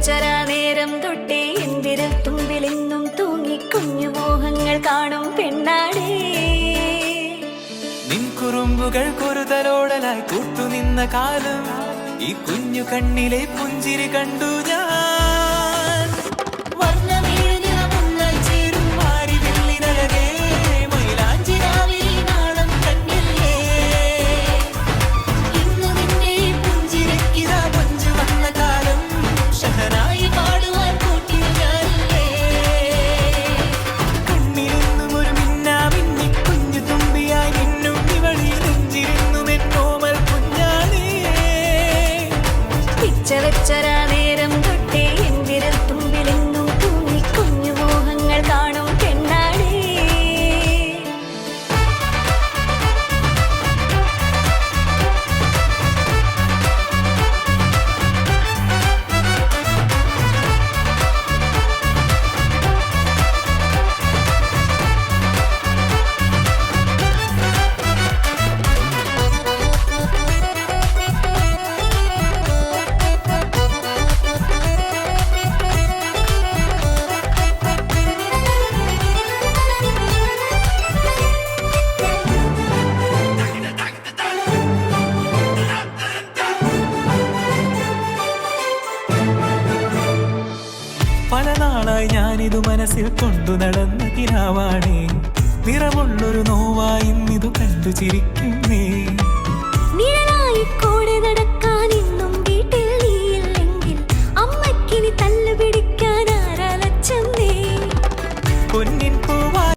പിച്ചവെച്ചരാ നേരം തൊട്ടേ എന്തിരൽ തുമ്പിലെന്നും തൂങ്ങി കുഞ്ഞു മോഹങ്ങൾ കാണും പെണ്ണാടേ. നിൻ കുറുമ്പുകൾ കുറുതലോടലായി കൂട്ടുനിന്ന കാലം ഈ കുഞ്ഞു കണ്ണിലെ പുഞ്ചിരി കണ്ടു ഞാൻ. വർണ്ണമേനിറമുന്നാൽ ചേരും മാറി വെള്ളിനഴകേ, മൈലാഞ്ചി രാവിൽ നാളം കണ്ണില്ലേ. ഇന്നു നിന്നെ പുഞ്ചിരിക്കിതാ പഞ്ചു വന്ന കാലം, ഷഹനായി പാടുവാൻ കൂട്ടിയ ഞാനില്ലേ. കണ്ണിലെന്നും ഒരു മിന്നാ മിന്നി കുഞ്ഞു തുമ്പിയായി നിന്നും ഇവളിൽ നെഞ്ചിരുന്നും എന്നോമൽ കുഞ്ഞാണേ. പിച്ചവെച്ചരാ നേരം തൊട്ടേ എന്തിരൽ തുമ്പിലെന്നും തൂങ്ങി കുഞ്ഞു മോഹങ്ങൾ കാണും പെണ്ണാടേ. പല നാളായി ഞാനിതു മനസ്സിൽ കൊണ്ടു നടന്ന കിനാവാണേ. നിറമുള്ളൊരു നോവായും ഇതു കണ്ടു ചിരിക്കുന്നേ. നിഴലായി